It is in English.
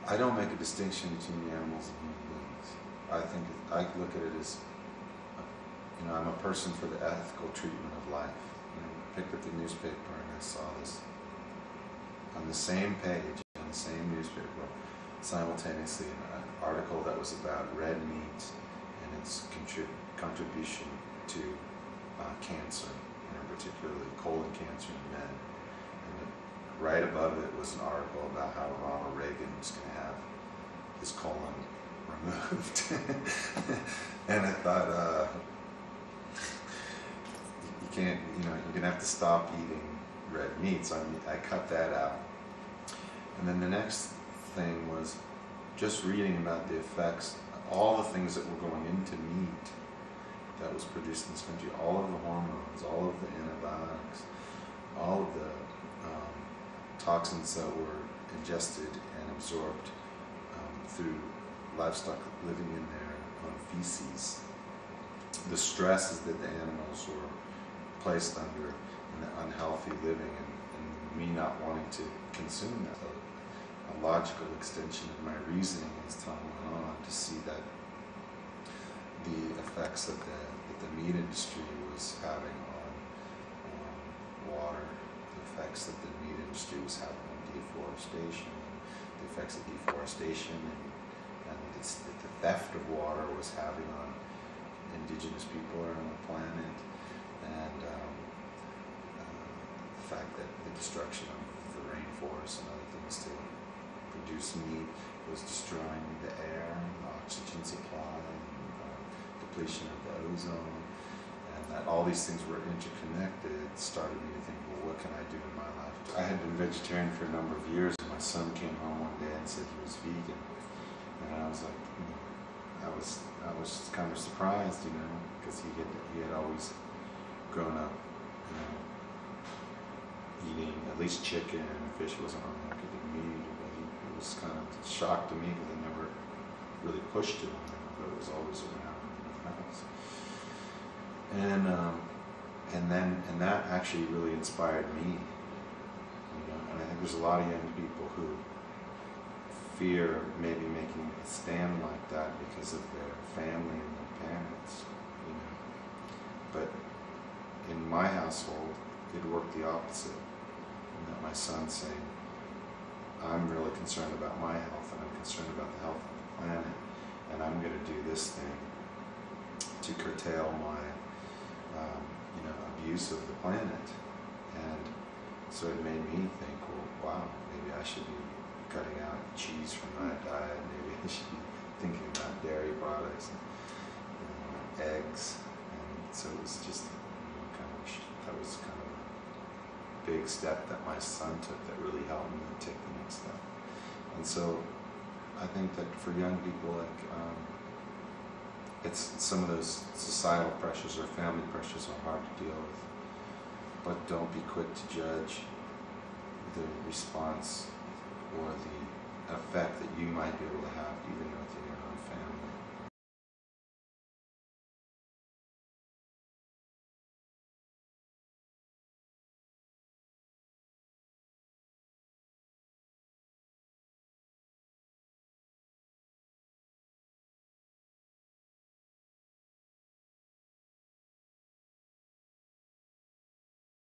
I don't make a distinction between the animals and human beings. I look at it as, I'm a person for the ethical treatment of life. Picked up the newspaper and I saw this on the same page, on the same newspaper, simultaneously an article that was about red meat and its contribution to cancer, particularly colon cancer in men. And right above it was an article about how Ronald Reagan was going to have his colon removed. And I thought, you can't, you're going to have to stop eating red meat. So I cut that out. And then the next thing was just reading about the effects, all the things that were going into meat that was produced in this country, all of the hormones, all of the antibiotics, all of the toxins that were ingested and absorbed through livestock living in their own feces, the stresses that the animals were placed under in the unhealthy living, and me not wanting to consume that. A logical extension of my reasoning as time went on to see that the effects that the meat industry was having on water, the effects that the meat industry was having on deforestation, the effects of deforestation and the theft of water was having on indigenous people around the planet, and the fact that the destruction of the rainforest and other things to produce meat was destroying the air, the oxygen supply, and depletion of the ozone, and that all these things were interconnected started me to think, well, what can I do in my life? I had been vegetarian for a number of years, and my son came home one day and said he was vegan, and I was like, I was kind of surprised, because he had always grown up, eating at least chicken and fish. Wasn't on like a meat, but it was kind of a shock to me because I never really pushed it on him, but it was always around in the house. And that actually really inspired me, and I think there's a lot of young people who fear maybe making a stand like that because of their family and their parents, But in my household, it worked the opposite. That my son saying, I'm really concerned about my health, and I'm concerned about the health of the planet, and I'm going to do this thing to curtail my, abuse of the planet. And so it made me think, well, wow, maybe I should be cutting out cheese from my diet. Maybe I should be thinking about dairy products and eggs. And so it was just that was kind of a big step that my son took that really helped me take the next step. And so I think that for young people, it's some of those societal pressures or family pressures are hard to deal with, but don't be quick to judge the response or the effect that you might be able to have even within your own family.